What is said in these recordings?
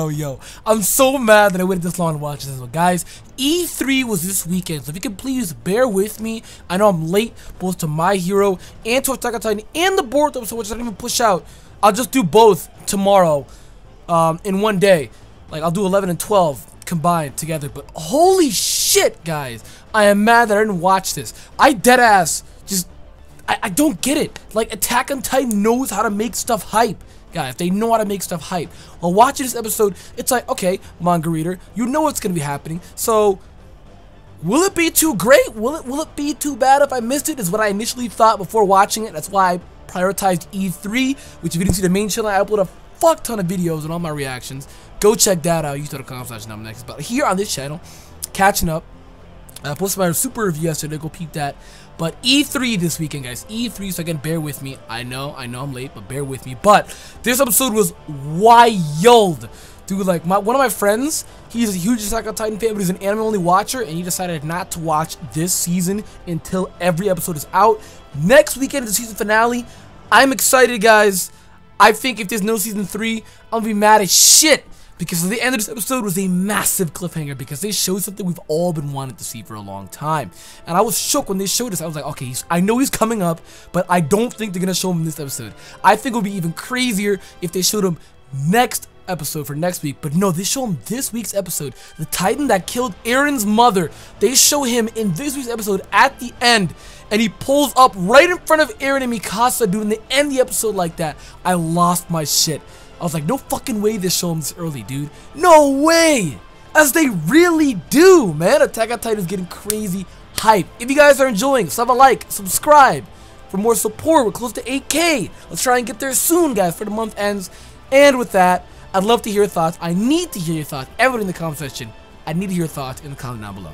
Yo, I'm so mad that I waited this long to watch this one. Guys, E3 was this weekend, so if you can please bear with me. I know I'm late both to My Hero and to Attack on Titan and the Bertholdt episode, which I didn't even push out. I'll just do both tomorrow in one day. Like, I'll do 11 and 12 combined together. But holy shit, guys, I am mad that I didn't watch this. I deadass just, I don't get it. Like, Attack on Titan knows how to make stuff hype. Guys, they know how to make stuff hype. While watching this episode, it's like, okay, manga reader, you know what's gonna be happening. So, will it be too great? Will it be too bad if I missed it? Is what I initially thought before watching it. That's why I prioritized E3. Which, if you didn't see the main channel, I upload a fuck ton of videos and all my reactions. Go check that out. youtube.com/AkumaNexus. But here on this channel, catching up. I posted my super review yesterday. Go peep that. But E3 this weekend, guys. E3, so again, bear with me. I know I'm late, but bear with me. But this episode was wild. Dude, like, one of my friends, he's a huge Attack on Titan fan, but he's an anime-only watcher, and he decided not to watch this season until every episode is out. Next weekend is the season finale. I'm excited, guys. I think if there's no season 3, I'm gonna be mad as shit. Because the end of this episode was a massive cliffhanger, because they showed something we've all been wanting to see for a long time. And I was shook when they showed us. I was like, okay, I know he's coming up, but I don't think they're going to show him in this episode. I think it would be even crazier if they showed him next episode for next week. But no, they show him this week's episode. The Titan that killed Eren's mother. They show him in this week's episode at the end. And he pulls up right in front of Eren and Mikasa, dude, and they end the episode like that. I lost my shit. I was like, no fucking way they show him this early, dude. No way! As they really do, man. Attack on Titan is getting crazy hype. If you guys are enjoying, so have a like, subscribe for more support. We're close to 8K. Let's try and get there soon, guys, before the month ends. And with that, I'd love to hear your thoughts. I need to hear your thoughts. Everyone in the comment section, I need to hear your thoughts in the comment down below.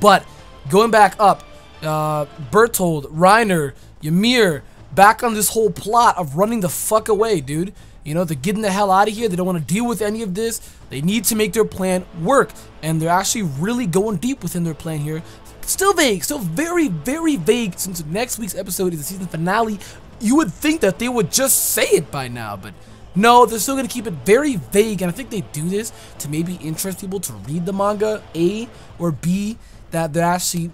But, going back up, Bertholdt, Reiner, Ymir, back on this whole plot of running the fuck away, dude. You know, they're getting the hell out of here. They don't want to deal with any of this. They need to make their plan work. And they're actually really going deep within their plan here. Still vague. Still very, very vague. Since next week's episode is the season finale, you would think that they would just say it by now. But no, they're still going to keep it very vague. And I think they do this to maybe interest people to read the manga, A, or B, that they actually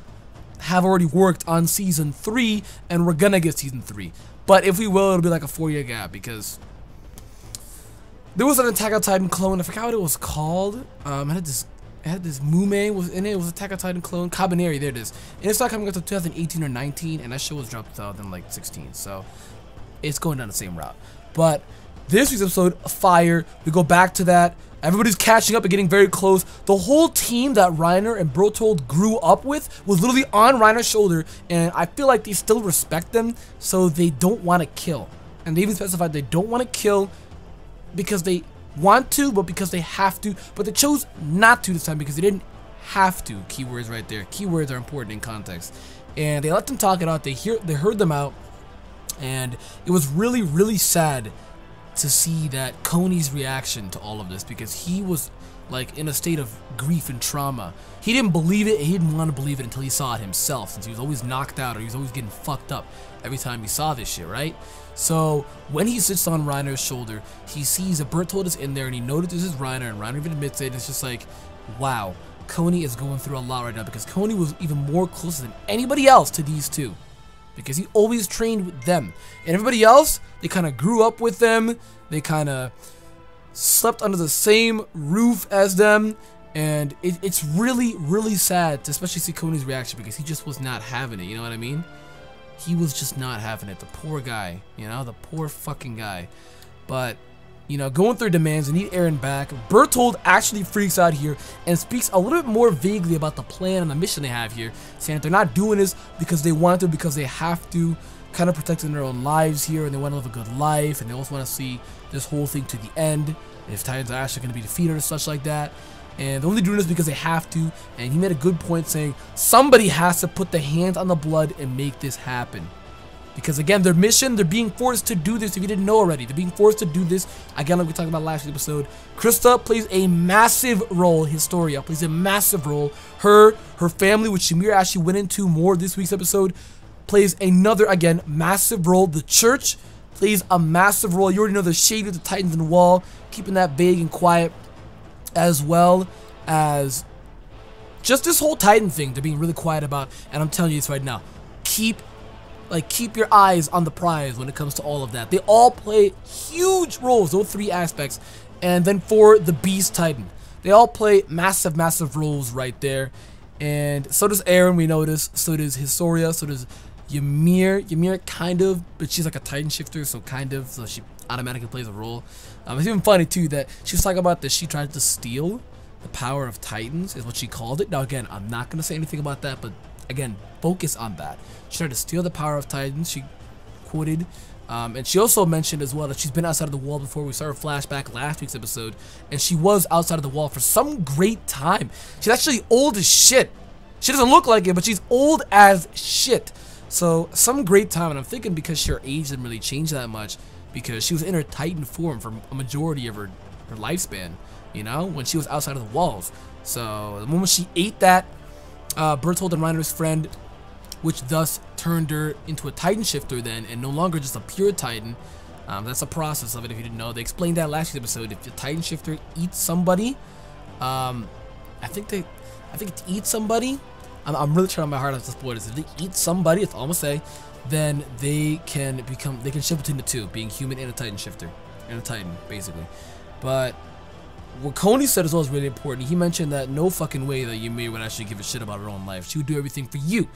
have already worked on season 3. And we're going to get season 3. But if we will, it'll be like a 4-year gap, because there was an Attack on Titan clone. I forgot what it was called. It had this Mume was in it. It was Attack on Titan clone. Cabaneri, there it is. And it started coming up to 2018 or 19, and that show was dropped out in like 16. So it's going down the same route. But this week's episode, fire. We go back to that. Everybody's catching up and getting very close. The whole team that Reiner and Bertholdt grew up with was literally on Reiner's shoulder, and I feel like they still respect them, so they don't want to kill. And they even specified they don't want to kill because they want to, but because they have to. But they chose not to this time because they didn't have to. Keywords right there. Keywords are important in context. And they let them talk it out. They heard them out. And it was really, really sad to see that Koni's reaction to all of this, because he was like in a state of grief and trauma. He didn't believe it, and he didn't want to believe it until he saw it himself, since he was always knocked out, or he was always getting fucked up every time he saw this shit, right? So when he sits on Reiner's shoulder, he sees that Bertholdt is in there, and he notices this is Reiner, and Reiner even admits it. It's just like, wow, Koni is going through a lot right now, because Koni was even more closer than anybody else to these two, because he always trained with them. And everybody else, they kind of grew up with them, they kind of slept under the same roof as them, and it's really, really sad to especially see Koni's reaction, because he just was not having it, you know what I mean? He was just not having it. The poor guy, you know, the poor fucking guy. But, you know, going through demands, they need Eren back. Bertholdt actually freaks out here and speaks a little bit more vaguely about the plan and the mission they have here, saying that they're not doing this because they want to, because they have to, kind of protecting their own lives here, and they want to live a good life, and they also want to see this whole thing to the end, and if Titans are actually going to be defeated or such like that. And they're only doing this because they have to. And he made a good point saying somebody has to put the hands on the blood and make this happen, Because again, their mission, they're being forced to do this. If you didn't know already, they're being forced to do this. Again, like we talked about last week's episode, Krista plays a massive role. Historia plays a massive role. Her family, which Ymir actually went into more this week's episode, plays another, again, massive role. The church plays a massive role. You already know the shade of the Titans in the wall, keeping that vague and quiet, as well as just this whole Titan thing they're being really quiet about. And I'm telling you this right now, keep your eyes on the prize when it comes to all of that. They all play huge roles, those three aspects. And then for the Beast Titan, they all play massive roles right there. And so does Eren, we notice. So does Historia. So does Ymir. Ymir kind of, but she's like a Titan shifter, so kind of. So she automatically plays a role. It's even funny too that she was talking about that she tried to steal the power of Titans, is what she called it. Now again, I'm not gonna say anything about that, but again, focus on that. She tried to steal the power of Titans, she quoted. And she also mentioned as well that she's been outside of the wall before. We saw her flashback last week's episode, and she was outside of the wall for some great time. She's actually old as shit. She doesn't look like it, but she's old as shit. So some great time, and I'm thinking because her age didn't really change that much, because she was in her Titan form for a majority of her lifespan, you know, when she was outside of the walls. So the moment she ate that Bertholdt and Reiner's friend, which thus turned her into a Titan shifter then, and no longer just a pure Titan. That's a process of it, if you didn't know. They explained that last week's episode. If the Titan shifter eats somebody, I think it eats somebody. I'm really trying my heart out to spoil this. If they eat somebody, that's all I'm gonna say, then they can shift between the two, being human and a Titan shifter, and a Titan, basically. But what Coney said as well is really important. He mentioned that no fucking way that Ymir would actually give a shit about her own life. She would do everything for you.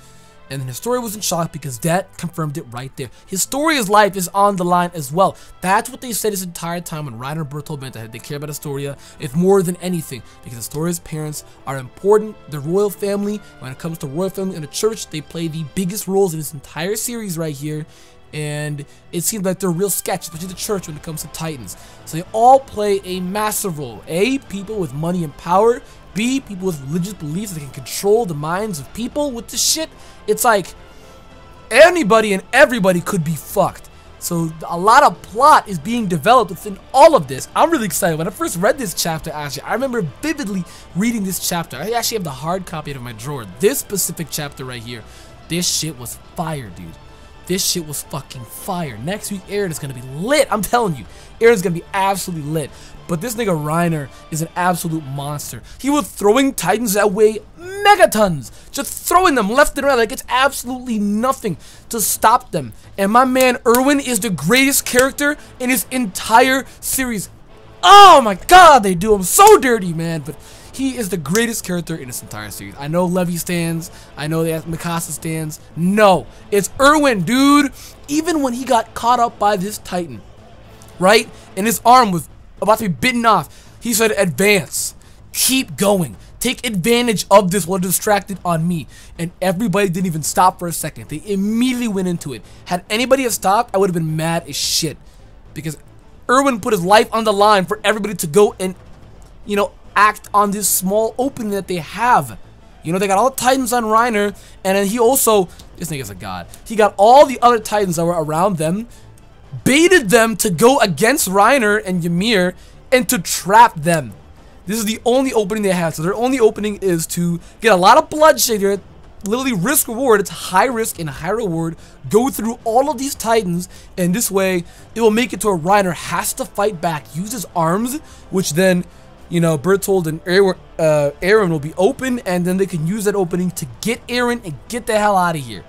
And then Historia was in shock because that confirmed it right there. Historia's life is on the line as well. That's what they said this entire time when Reiner and Bertholdt meant that they care about Historia, if more than anything. Because Historia's parents are important. The royal family, when it comes to royal family and the church, they play the biggest roles in this entire series right here. And it seems like they're real sketch, especially the church when it comes to Titans. So they all play a massive role. A, people with money and power. B, people with religious beliefs that can control the minds of people with this shit. It's like anybody and everybody could be fucked. So a lot of plot is being developed within all of this. I'm really excited. When I first read this chapter, actually, I remember vividly reading this chapter. I actually have the hard copy of my drawer. This specific chapter right here, this shit was fire, dude. This shit was fucking fire. Next week, Eren is gonna be lit. I'm telling you, Eren's gonna be absolutely lit. But this nigga Reiner is an absolute monster. He was throwing Titans that weigh megatons, just throwing them left and right like it's absolutely nothing to stop them. And my man Erwin is the greatest character in his entire series. Oh my god, they do him so dirty, man. But he is the greatest character in this entire series. I know Levi stands. I know they have Mikasa stands. No, it's Erwin, dude. Even when he got caught up by this Titan, right? And his arm was about to be bitten off, he said, advance. Keep going. Take advantage of this while distracted on me. And everybody didn't even stop for a second. They immediately went into it. Had anybody have stopped, I would have been mad as shit. Because Erwin put his life on the line for everybody to go and, you know, act on this small opening that they have. You know, they got all the Titans on Reiner, and then he also, this nigga's a god, he got all the other Titans that were around them, baited them to go against Reiner and Ymir, and to trap them. This is the only opening they have, so their only opening is to get a lot of bloodshed here, literally risk reward. It's high risk and high reward. Go through all of these Titans, and this way it will make it to where Reiner has to fight back, use his arms, which then, you know, Bertholdt and Eren will be open, and then they can use that opening to get Eren and get the hell out of here.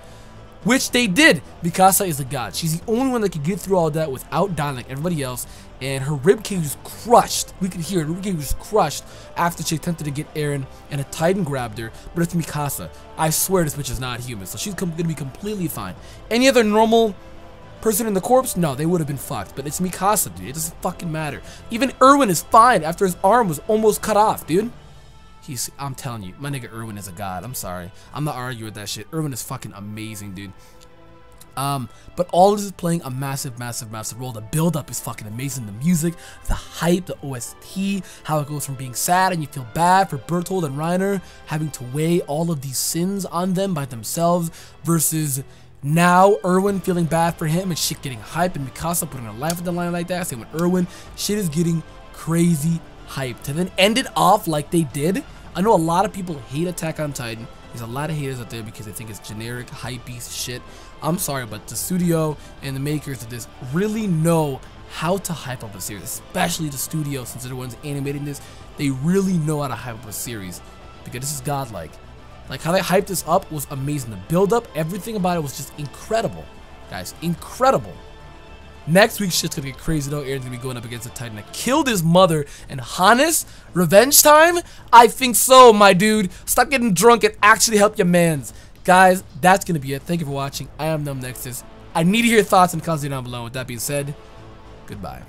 Which they did. Mikasa is a god. She's the only one that could get through all that without dying like everybody else. And her ribcage was crushed. We could hear it. Her ribcage was crushed after she attempted to get Eren, and a Titan grabbed her. But it's Mikasa. I swear this bitch is not human, so she's going to be completely fine. Any other normal person in the corpse? No, they would have been fucked. But it's Mikasa, dude. It doesn't fucking matter. Even Erwin is fine after his arm was almost cut off, dude. I'm telling you, my nigga Erwin is a god. I'm sorry. I'm not arguing with that shit. Erwin is fucking amazing, dude. But all this is playing a massive role. The build-up is fucking amazing. The music, the hype, the OST, how it goes from being sad and you feel bad for Bertholdt and Reiner having to weigh all of these sins on them by themselves versus Now, Erwin feeling bad for him and shit getting hype, and Mikasa putting her life on the line like that. Same with Erwin. Shit is getting crazy hype. To then end it off like they did. I know a lot of people hate Attack on Titan. There's a lot of haters out there because they think it's generic, hypebeast shit. I'm sorry, but the studio and the makers of this really know how to hype up a series, especially the studio, since they're the ones animating this. They really know how to hype up a series because this is godlike. Like, how they hyped this up was amazing. The build up, everything about it was just incredible, guys, incredible. Next week's shit's gonna get crazy though. Aaron's gonna be going up against the Titan that killed his mother. And Hannes, revenge time? I think so, my dude. Stop getting drunk and actually help your mans. Guys, that's gonna be it. Thank you for watching. I am AkumaNexus. I need to hear your thoughts and comments down below. With that being said, goodbye.